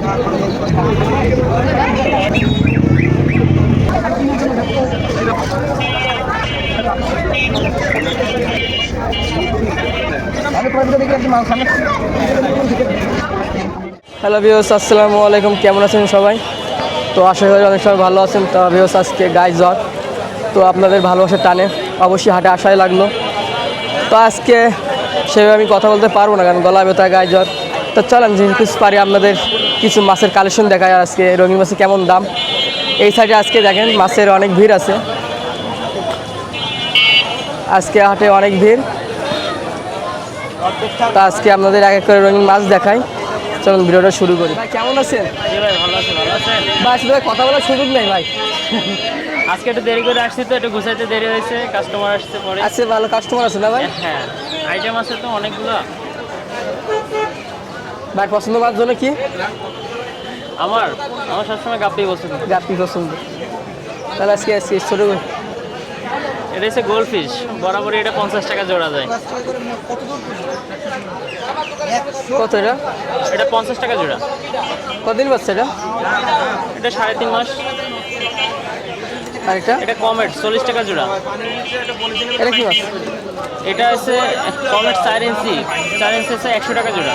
Hello viewers, আসসালামু আলাইকুম। কেমন আছেন সবাই? তো আশা করি অনেক সবাই ভালো আছেন। তো ভিউয়ার্স, আজকে গাই জ্বর, তো আপনাদের ভালোবাসা টানে অবশ্যই হাটে আসাই লাগলো। তো আজকে সেভাবে আমি কথা বলতে পারবো না, কারণ গলা ব্যথা, গায়ে জ্বর। তো চলেন যে কিছু পারি আপনাদের কিছু মাছের কালেকশন দেখায়। আজকে রঙিন মাছের কেমন দাম। এই সাইডে আজকে দেখেন মাছের অনেক ভিড় আছে, আজকে হাটে অনেক ভিড়। তো আজকে আপনাদের এক এক করে রঙিন মাছ দেখাই। চলুন ভিডিওটা শুরু করি। ভাই কেমন আছেন? ভাই ভালো আছে, ভালো আছেন? ভাই শুধু কথা বলার সুযোগ নেই ভাই। আজকে একটু দেরি করে আসছি, তো একটু গুছাইতে দেরি হয়েছে, কাস্টমার আসছে পরে। আজকে ভালো কাস্টমার আছে না ভাই? হ্যাঁ, আইটেম আছে তো অনেকগুলো। ভাই পছন্দ করার জন্য কি? আমার আমার সবসময় গাপ্পি পছন্দ। গাপ্পি পছন্দ। তাহলে আজকে শুরু করি। এটা হচ্ছে গোল্ড ফিশ, বরাবরই এটা 50 টাকা জোড়া যায়। কত এটা? এটা 50 টাকা জোড়া। কতদিন বাচ্চা এটা? এটা 3.5 মাস। আর এটা? এটা কমেট 40 টাকা জোড়া। এটা কি মাছ? এটা হচ্ছে কমেট 4 ইঞ্চি, 4 ইঞ্চি হচ্ছে 100 টাকা জোড়া।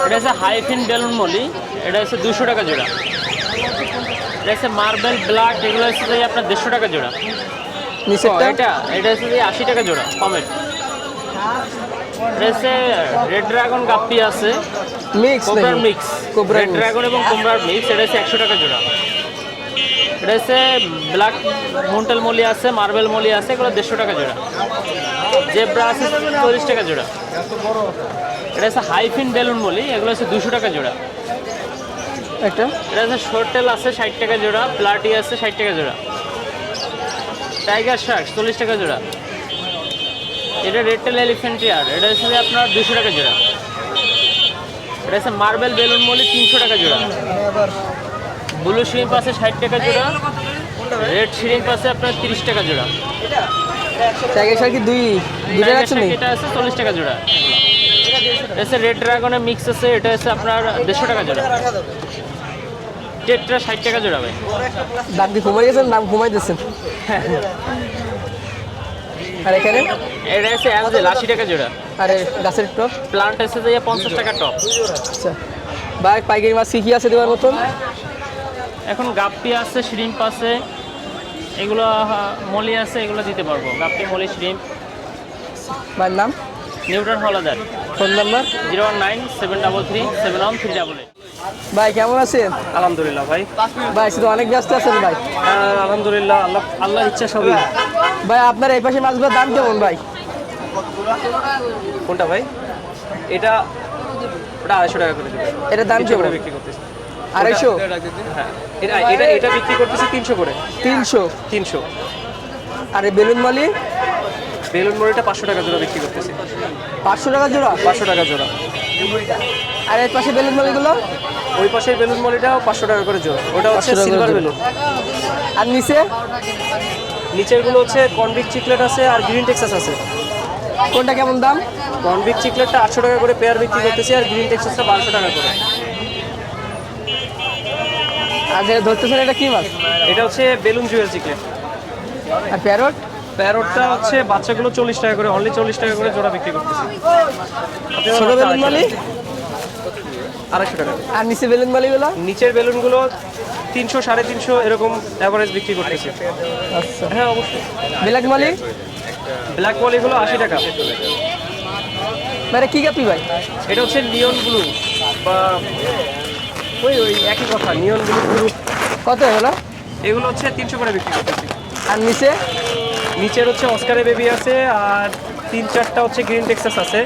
এটা হচ্ছে হাইফিন বেলুন মলি, এটা হচ্ছে 200 টাকা জোড়া। এটা হচ্ছে মার্বেল ব্লাড, এগুলো হচ্ছে যে আপনার 150 টাকা জোড়া। নিচেরটা? এটা হচ্ছে যে 80 টাকা জোড়া কমেট। এটা হচ্ছে রেড ড্রাগন গাপ্পি আছে, মিক্স কোবরার মিক্স, কোবরা রেড ড্রাগন এবং কোবরার মিক্স, এটা হচ্ছে 100 টাকা জোড়া। এটা হচ্ছে ব্ল্যাক মুন্টেল মলি আছে, মার্বেল মলি আছে, এগুলো 150 টাকা জোড়া। জেব্রা আছে 40 টাকা জোড়া। এটা হচ্ছে হাইফিন বেলুন মলি, এগুলো হচ্ছে 200 টাকা জোড়া। একটা এটা হচ্ছে শর্টেল আছে 60 টাকা জোড়া, প্লাটি আছে 60 টাকা জোড়া। টাইগার শার্ক 40 টাকা জোড়া। এটা রেড টেল এলিফ্যান্টিয়ার, এটা হচ্ছে যে আপনার 200 টাকা জোড়া। এটা হচ্ছে মার্বেল বেলুন মলি 300 টাকা জোড়া। ব্লু শ্রিম্প আছে 60 টাকা জোড়া। রেড শ্রিম্প আছে আপনার 30 টাকা জোড়া। টাইগার শার্ক কি দুইটা আছে নাকি? এটা আছে 40 টাকা জোড়া। এটা হচ্ছে রেড ড্রাগনের মিক্স আছে, এটা হচ্ছে আপনার 150 টাকা জোড়া। টেট্রা 60 টাকা জোড়া ভাই। দাম কি কমাই গেছেন? দাম কমাই দিচ্ছেন। আর এখানে? এটা হচ্ছে অ্যাঞ্জেল 80 টাকা জোড়া। আরে গাছের টপ? প্লান্ট আছে যে 50 টাকা টপ। আচ্ছা ভাই, পাইকারি মাছ কি আছে দেওয়ার মতন? এখন গাপ্পি আছে, শ্রিম্প আছে, এগুলো মলি আছে, এগুলো দিতে পারবো। Guppy, molly, shrimp. ভাইয়ের নাম? নিউটন হলাদার। Phone number? 01973371388। ভাই কেমন আছেন? আলহামদুলিল্লাহ ভাই। ভাই শুধু অনেক ব্যস্ত আছেন ভাই। আলহামদুলিল্লাহ, আল্লাহ ইচ্ছা সবই। ভাই আপনার এই পাশে মাছগুলোর দাম কেমন ভাই? কোনটা ভাই? এটা ওটা 250 টাকা করে দেবে। এটার দাম কেমন? বিক্রি করতেছি 250? হ্যাঁ, এটা বিক্রি করতেছি 300 করে। 300? 300। আর এই বেলুন মালি? বেলুন মরিটা 500 টাকা জোড়া বিক্রি করতেছি। 500 টাকা জোড়া? 500 টাকা জোড়া। আর এর পাশে বেলুন মালিগুলো? ওই পাশের বেলুন মলিটাও 500 টাকা করে জোড়া। ওটা হচ্ছে 500 টাকা সিলভার জোড়া। বেলুন। আর নিচে? নিচেরগুলো হচ্ছে কনভিক চিকলেট আছে আর গ্রিন টেক্সাস আছে। কোনটা কেমন দাম? কনভিক চিকলেটটা 800 টাকা করে পেয়ার বিক্রি করতেছি, আর গ্রিন টেক্সাসটা 1200 টাকা করে। আর যেটা ধরতেছেন এটা কি মাছ? এটা হচ্ছে বেলুন জুয়েল চিকলেট। আর প্যারট? প্যারটটা হচ্ছে বাচ্চাগুলো 40 টাকা করে, অনলি 40 টাকা করে জোড়া বিক্রি করতেছি। ছোট বেলুন মালি? 250 টাকা। আর নিচে বেলুন মালিগুলো? নিচের বেলুনগুলো 300, 350 এরকম অ্যাভারেজ বিক্রি করতেছি। আচ্ছা। হ্যাঁ অবশ্যই। ব্ল্যাক মালি? ব্ল্যাক মলিগুলো 80 টাকা। মানে কি গাপি ভাই? এটা হচ্ছে নিয়ন ব্লু, বা ওই একই কথা, নিয়ন ব্লু ব্লু। কত হলো? এগুলো হচ্ছে 300 করে বিক্রি করতেছি। আর নিচে? নিচের হচ্ছে অস্কারে বেবি আছে, আর 3-4টা হচ্ছে গ্রিন টেক্সাস আছে।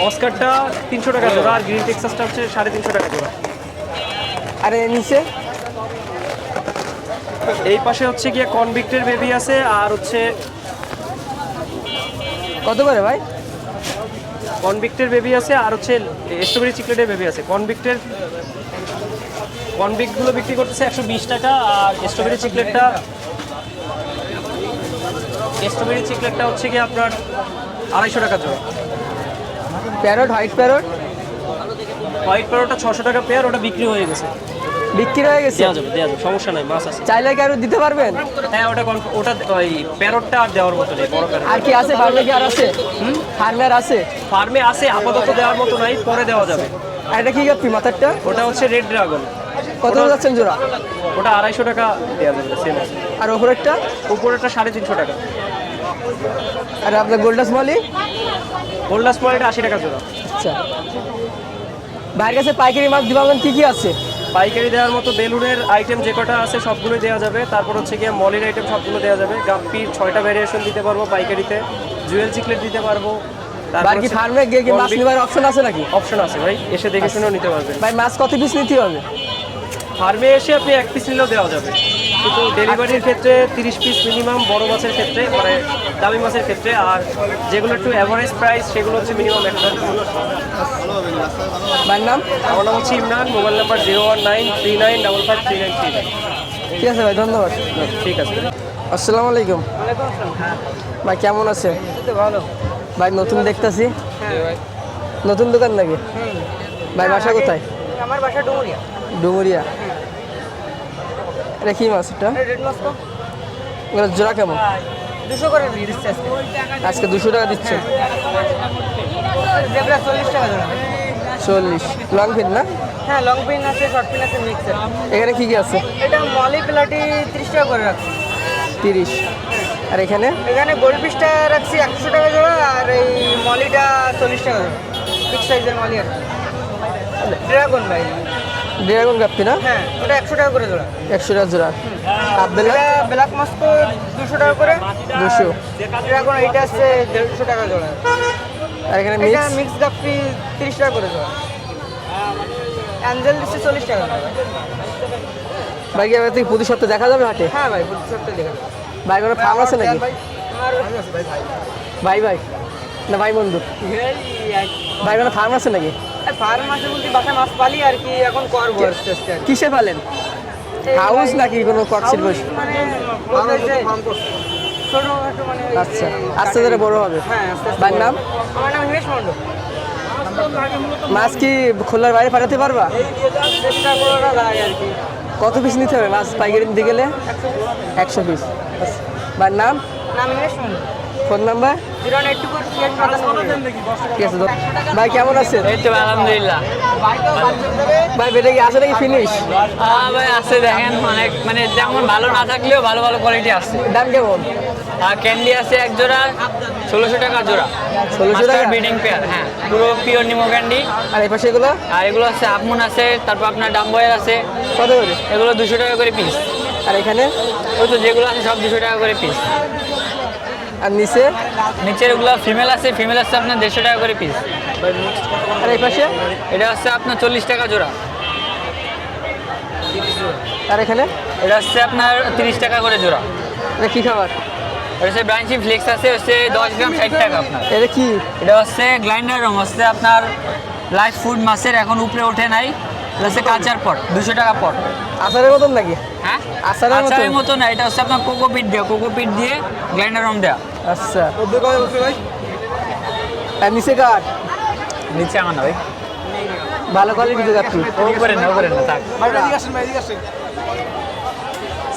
অস্কারটা 300 টাকা জোড়া, আর গ্রিন টেক্সাসটা হচ্ছে 350 টাকা জোড়া। আর এর নিচে? এই পাশে হচ্ছে গিয়ে কনভিক্টের বেবি আছে, আর হচ্ছে কত করে ভাই? কনভিক্টের বেবি আছে, আর হচ্ছে স্ট্রবেরি চিকলেটের বেবি আছে। কনভিক্টগুলো বিক্রি করতেছে 120 টাকা, আর স্ট্রবেরি চিকলেটটা হচ্ছে গিয়ে আপনার 250 টাকা জোড়া। Parrot, white parrot? White parota 600 টাকা পেয়ার, ওটা বিক্রি হয়ে গেছে। বিক্রি হয়ে গেছে? দেওয়া যাবে, সমস্যা নাই, মাছ আছে। চাইলে কি আরো দিতে পারবেন? হ্যাঁ, ওটা ওই প্যারোটটা আর দেওয়ার মতো নেই, বড় প্যারোট। আর কি আছে ফার্মে, কি আর আছে? ফার্মে আর আছে? ফার্মে আছে, আপাতত দেওয়ার মতো নাই, পরে দেওয়া যাবে। আর এটা কি গাপ্পি মাথারটা? ওটা হচ্ছে রেড ড্রাগন। কত যাচ্ছেন জোড়া? ওটা 250 টাকা দেওয়া যাবে, সেম আছে। আর ওপরেরটা? উপরেরটা 350 টাকা। আর আপনার গোল্ডাস মালি? গোল্ডাস পয়েন্ট 80 টাকা জোড়া। আচ্ছা, বাইরের কাছে পাইকারি মাছ দিবা বলেন, কি কি আছে? পাইকারি দেওয়ার মতো বেলুনের আইটেম যে কটা আছে সবগুলোই দেওয়া যাবে। তারপর হচ্ছে গিয়ে মলির আইটেম সবগুলো দেওয়া যাবে। গাপ্পির 6টা ভ্যারিয়েশন দিতে পারবো পাইকারিতে, জুয়েল চিকলেট দিতে পারবো। আর কি ফার্মে গিয়ে কি মাছ নেবার অপশন আছে নাকি? অপশন আছে ভাই, এসে দেখে শুনেও নিতে পারবেন। ভাই মাছ কত পিস নিতে হবে? ফার্মে এসে আপনি 1 পিস নিলেও দেওয়া যাবে, কিন্তু ডেলিভারির ক্ষেত্রে 30 পিস মিনিমাম, বড় মাছের ক্ষেত্রে, মানে দামি মাছের ক্ষেত্রে। আর যেগুলো একটু অ্যাভারেজ প্রাইস সেগুলো হচ্ছে মিনিমাম 1 টাকা। ভাইয়ের নাম? আমার নাম হচ্ছে ইমরান, মোবাইল নাম্বার 01939553939। ঠিক আছে ভাই, ধন্যবাদ। ঠিক আছে। আসসালামু আলাইকুম ভাই, কেমন আছে? ভালো। ভাই নতুন দেখতেছি, নতুন দোকান নাকি? ভাই বাসা কোথায়? আমার বাসা ডুমুরিয়া। ডুমুরিয়া। এটা কি মাছ? এটা রেড মাছ তো ওগুলো জোড়া কেমন? 200 করে দিচ্ছে আজকে। আজকে 200 টাকা দিচ্ছে। জেব্রা 40 টাকা জোড়া। 40 লং ফিন না? হ্যাঁ, লং পিন আছে, শর্ট পিন আছে, মিক্সার। এখানে কি কি আছে? এটা মলি প্লাটি 30 টাকা করে রাখছি। 30। আর এখানে? এখানে গোল্ড পিসটা রাখছি 100 টাকা জোড়া, আর এই মলিটা 40 টাকা জোড়া। বিগ সাইজের মলি আর ড্রাগন ভাই। ড্রাগন গাপ্পি না? হ্যাঁ, ওটা 100 টাকা করে জোড়া। 100 টাকা জোড়া। কাপবেলা? এটা ব্ল্যাক মাস্কো 200 টাকা করে। 200। ড্রাগন এইটা আছে 150 টাকা জোড়া। আর এখানে এটা মিক্স? মিক্স গাপ্পি 30 টাকা করে জোড়া। অ্যাঞ্জেল দিচ্ছে 40 টাকা জোড়া। ভাই কি এবার থেকে প্রতি সপ্তাহে দেখা যাবে হাটে? হ্যাঁ ভাই, প্রতি সপ্তাহে দেখা যায়। ভাই কোনো ফার্ম আছে নাকি? আর ভাই ভাই না ভাই বন্ধু? ভাই কোনো ফার্ম আছে নাকি? ফার্ম আছে বলতে বাসায় মাছ পালি আর কি, এখন করবো আস্তে আস্তে আর কি। কিসে পালেন? হাউস নাকি কোনো কচ্ছির বসে? মানে ছোট একটু মানে আচ্ছা, আস্তে ধরে বড় হবে। হ্যাঁ, আস্তে আস্তে। ভাইয়ের নাম? আমার নাম হিমেশ মন্ডল। মাছ কি খোলার বাইরে পাঠাতে পারবা? চেষ্টা করা যায় আর কি। কত পিস নিতে হবে মাছ পাইকারি দিতে গেলে? 100 পিস। ভাইয়ের নাম? নাম হিমেশ মন্ডল। Phone number? 082 ঠিক আছে। ভাই কেমন আছেন? এই তো আলহামদুলিল্লাহ। ভাই বেটা কি আছে নাকি ফিনিশ? ভাই আছে, দেখেন অনেক, মানে যেমন ভালো না থাকলেও ভালো ভালো কোয়ালিটি আছে। দাম কেমন? আর ক্যান্ডি আছে এক জোড়া 1600 টাকা জোড়া। 1600 টাকা? ব্রিডিং পেয়ার, হ্যাঁ, পুরো পিওর নিমো ক্যান্ডি। আর এই পাশে এগুলো আর এগুলো আছে আপমুন আছে, তারপর আপনার ডাম্বয়ের আছে, কত করে? এগুলো 200 টাকা করে পিস। আর এখানে? ওই তো যেগুলো আছে সব 200 টাকা করে পিস। আর নিচে? নিচের এগুলো ফিমেল আছে আপনার 150 টাকা করে পিস। আর এই পাশে? এটা হচ্ছে আপনার 40 টাকা জোড়া। আর এখানে? এটা হচ্ছে আপনার 30 টাকা করে জোড়া। এটা কি খাবার? এটা হচ্ছে ব্রাঞ্চি ফ্লেক্স আছে, হচ্ছে 10 গ্রাম 60 টাকা আপনার। এটা কি? এটা হচ্ছে গ্লাইন্ডার রং, হচ্ছে আপনার লাইফ ফুড মাছের, এখন উপরে ওঠে নাই। এটা হচ্ছে কাঁচার পট, 200 টাকা পট। আচারের মতন নাকি? হ্যাঁ, আচারের মতো? আচারের মতো না, এটা হচ্ছে আপনার কোকোপিট দিয়ে গ্লাইন্ডার রং দেওয়া। আচ্ছা। আর নিচে কাঠ? নিচে আমার না ভাই, ভালো কোয়ালিটি তো কাঠি। উপরে না থাক,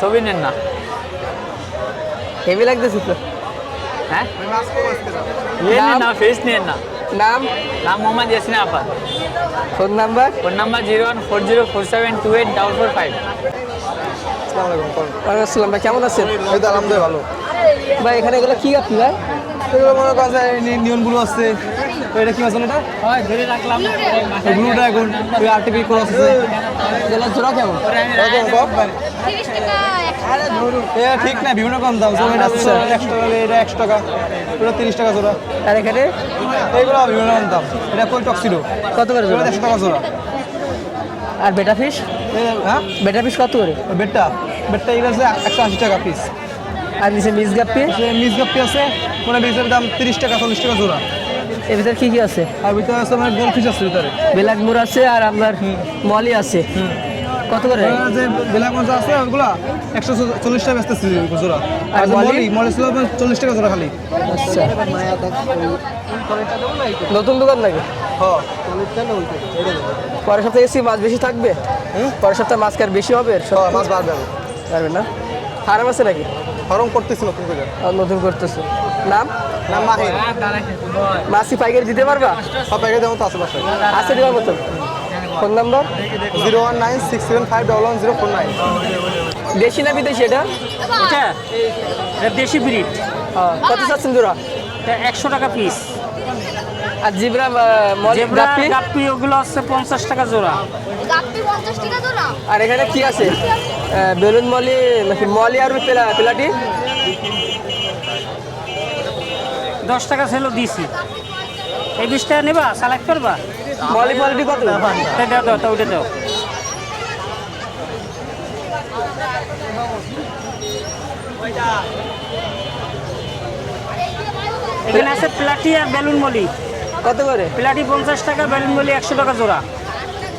ছবি নেন না। হেভি লাগতেছে তো। হ্যাঁ, নিয়ে নেন না, ফেস নিয়ে না। নাম? নাম Mohammad Yasin Afad. Phone number? Phone number 01404728285। ওয়ালাইকুম আসসালাম। ভাই কেমন আছেন? এই তো আলহামদুলিল্লাহ ভালো। ভাই এখানে এগুলো কি গাপ্পি ভাই? এগুলো মনে করেন নিয়ন ব্লু আছে, এটা কি মাছ এটা? ধরে রাখলাম। ব্লু ড্রাগন, ওই আরটিপি ক্রস আছে। এগুলো জোড়া কেমন? এটা ঠিক না, বিভিন্ন কম দাম। যেমন এটা 100 টাকা, এটা 100 টাকা, ওটা 30 টাকা জোড়া। আর এখানে? এইগুলো বিভিন্ন কম দাম। এটা কই টক্সিডো, কত করে জোড়া? 100 টাকা জোড়া। আর বেটা ফিশ? হ্যাঁ, বেটা ফিশ কত করে? বেডটা এগুলো আছে 180 টাকা পিস। আর নিচে মিক্স গাপ্পি? মিস গাপ্পি আছে, মানে মিক্সের দাম 30 টাকা 40 টাকা জোড়া। এর ভিতরে কি কি আছে? আর ভিতরে আছে মানে গোল ফিশ আছে ভিতরে। বেলাক মুর আছে আর আপনার মলি আছে। কত করে? যে বেলা মাছ আছে ওগুলা 140 টাকা বেচতেছি জোড়া। আর আর মলি? মলি ছিল 40 টাকা জোড়া খালি। আচ্ছা। নতুন দোকান নাকি? হ্যাঁ পরের সপ্তাহে এসি মাছ বেশি থাকবে? পরের সপ্তাহে মাছ কি আর বেশি হবে? মাছ বাড়বে পারবে না? ফার্ম আছে নাকি? ফরম করতেছি নতুন করে। আর নতুন করতেছো? নাম? নাম মাহির। মাছ কি পাইকারি দিতে পারবা? সব প্যাকেজ যেমন তো আছে বাসায়। আছে দেওয়ার মতন? Phone number? 01967511049। দেশি না বিদেশি এটা? এটা দেশি ব্রিড, কত চাচ্ছেন জোড়া? 100 টাকা পিস। আর জিব্রা জেব্রা গাপ্পি ওগুলো হচ্ছে 50 টাকা জোড়া। গাপ্পি 50 টাকা তো না। আর এখানে কি আছে? বেলুন মলি নাকি মলি আর প্লাটি? 10 টাকা ছিল দিছি। এই 20 টাকা নেবা, সিলেক্ট করবা? মলি কোয়ালিটি কত? দাও দাও, ওটা দাও। এখানে আছে প্লাটি আর বেলুন মলি। কত করে? প্লাটি 50 টাকা, বেলুন মলি 100 টাকা জোড়া।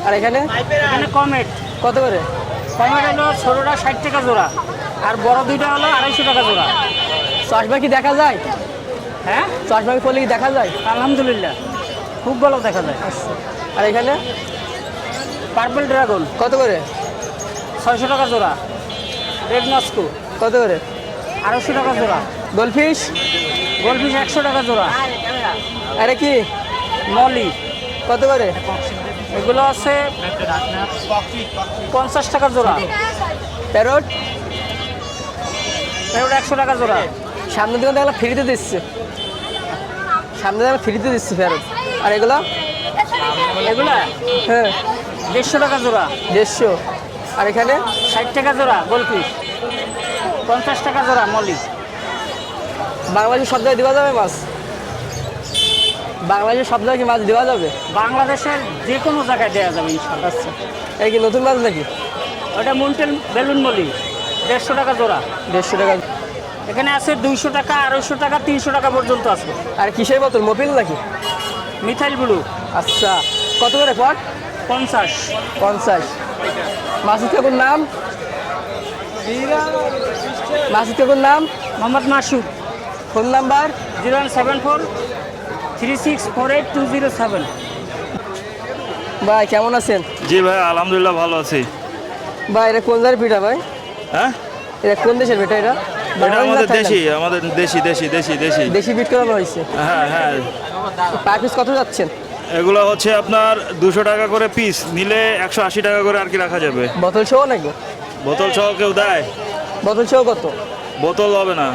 আর এখানে এখানে কমেট, কত করে? কমেট হলো ছোটটা 60 টাকা জোড়া, আর বড় দুইটা হলো 250 টাকা জোড়া। চশমা কি দেখা যায়? হ্যাঁ, চশমা কি পরলে কি দেখা যায়? আলহামদুলিল্লাহ খুব ভালো দেখা যায়। আর এখানে পার্পল ড্রাগন কত করে? 600 টাকা জোড়া। রেড মস্কো কত করে? 250 টাকা জোড়া। গোলফিশ? গোলফিশ 100 টাকা জোড়া। আরে কি মলি কত করে? এগুলো আছে 50 টাকা জোড়া। প্যারট? এগুলো 100 টাকা জোড়া। সামনের দিকে দেখলাম ফ্রিতে দিচ্ছে, সামনে দেখলাম ফ্রিতে দিচ্ছে প্যারট। আর এগুলো? এগুলা হ্যাঁ 150 টাকা জোড়া। 150। আর এখানে 60 টাকা জোড়া গোলফিশ, 50 টাকা জোড়া মলি। বাংলাদেশের সব জায়গায় দেওয়া যাবে মাছ? বাংলাদেশের সব জায়গায় কি মাছ দেওয়া যাবে? বাংলাদেশের যে কোনো জায়গায় দেওয়া যাবে ইনশাল্লাহ। আচ্ছা, এই কি নতুন মাছ নাকি? ওটা মুন্টেল বেলুন মলি 150 টাকা জোড়া। 150 টাকা। এখানে আছে 200 টাকা, 250 টাকা, 300 টাকা পর্যন্ত আছে। আর কিসের বোতল, মপিল নাকি? মিথাইল ব্লু আচ্ছা, কত করে পট? 50। 50। মাসুদ কাকুর নাম? মাসুদ কাকুর নাম? মোহাম্মদ মাসুদ। Phone number? 07436482007। ভাই কেমন আছেন? জি ভাই, আলহামদুলিল্লাহ ভালো আছি। ভাই এটা কোন জায়গার পিঠা ভাই? হ্যাঁ, এটা কোন দেশের পিঠা এটা? এটা আমাদের দেশি, আমাদের দেশি দেশি দেশি দেশি। দেশি পিঠ করানো হয়েছে। হ্যাঁ হ্যাঁ, পার পিস কত যাচ্ছেন? এগুলো হচ্ছে আপনার 200 টাকা করে পিস, নিলে 180 টাকা করে আর কি রাখা যাবে। বোতল সহ নাকি? বোতল সহ কেউ দেয়? বোতল সহ কত? বোতল হবে না,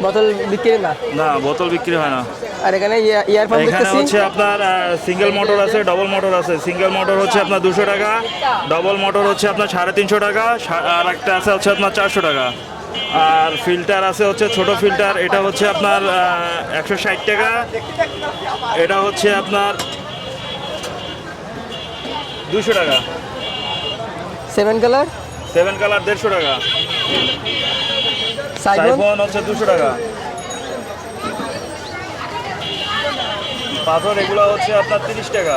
বোতল বিক্রি না? না বোতল বিক্রি হয় না। আর এখানে ইয়ারফোন এখানে দেখতেছি। হচ্ছে আপনার সিঙ্গেল মোটর আছে, ডবল মোটর আছে। সিঙ্গেল মোটর হচ্ছে আপনার 200 টাকা, ডবল মোটর হচ্ছে আপনার 350 টাকা, আর একটা আছে হচ্ছে আপনার 400 টাকা। আর ফিল্টার আছে হচ্ছে ছোট ফিল্টার, এটা হচ্ছে আপনার 160 টাকা। এটা হচ্ছে আপনার 200 টাকা। 7 কালার 7 কালার 150 টাকা। সাইফোন সাইফোন হচ্ছে 200 টাকা। পাথর এগুলো হচ্ছে আপনার 30 টাকা।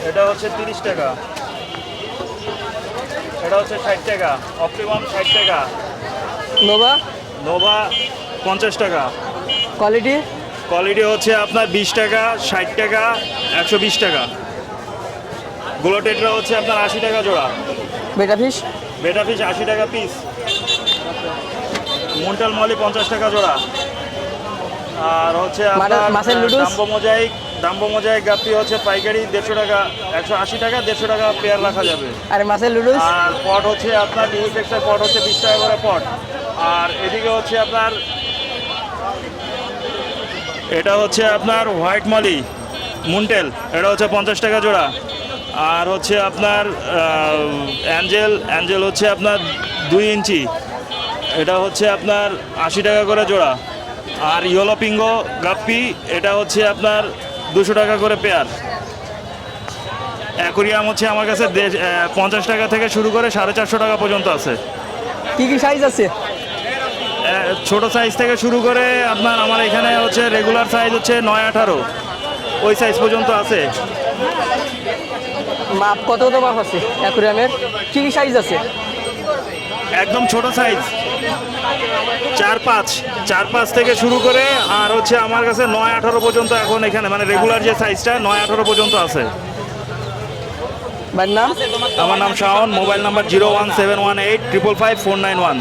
এটা হচ্ছে 30 টাকা। এটা হচ্ছে 60 টাকা। অপটিমাম 60 টাকা। নোভা নোভা 50 টাকা। কোয়ালিটি? কোয়ালিটি হচ্ছে আপনার 20 টাকা, 60 টাকা, 120 টাকা। গ্লোটেটরা হচ্ছে আপনার 80 টাকা জোড়া। বেটা ফিশ? বেটা ফিশ 80 টাকা পিস। মুন্টাল মলি 50 টাকা জোড়া। আর হচ্ছে আপনার মাছের নুডলস? ডাম্বো মোজাইক গাপ্পি হচ্ছে পাইকারি 150 টাকা, 180 টাকা, 150 টাকা পেয়ার রাখা যাবে। আর মাছের লুডুস? আর পট হচ্ছে আপনার ডিউফেক্সের পট হচ্ছে 20 টাকা করে পট। আর এদিকে হচ্ছে আপনার এটা হচ্ছে আপনার হোয়াইট মলি মুন্টেল, এটা হচ্ছে 50 টাকা জোড়া। আর হচ্ছে আপনার অ্যাঞ্জেল হচ্ছে আপনার 2 ইঞ্চি, এটা হচ্ছে আপনার 80 টাকা করে জোড়া। আর ইয়েলো পিঙ্গো গাপ্পি এটা হচ্ছে আপনার 200 টাকা করে পেয়ার। অ্যাকোরিয়াম হচ্ছে আমার কাছে 50 টাকা থেকে শুরু করে 450 টাকা পর্যন্ত আছে। কি কি সাইজ আছে? ছোট সাইজ থেকে শুরু করে আপনার আমার এখানে হচ্ছে রেগুলার সাইজ হচ্ছে 9-18 ওই সাইজ পর্যন্ত আছে। মাপ কত কত মাপ আছে অ্যাকুরিয়ামের? কি কি সাইজ আছে? একদম ছোট সাইজ 4-5 থেকে শুরু করে আর হচ্ছে আমার কাছে 9-18 পর্যন্ত এখন এখানে মানে রেগুলার যে সাইজটা 9-18 পর্যন্ত আছে। ভাইয়ের নাম? আমার নাম শাওন, মোবাইল নাম্বার 01718 555 491।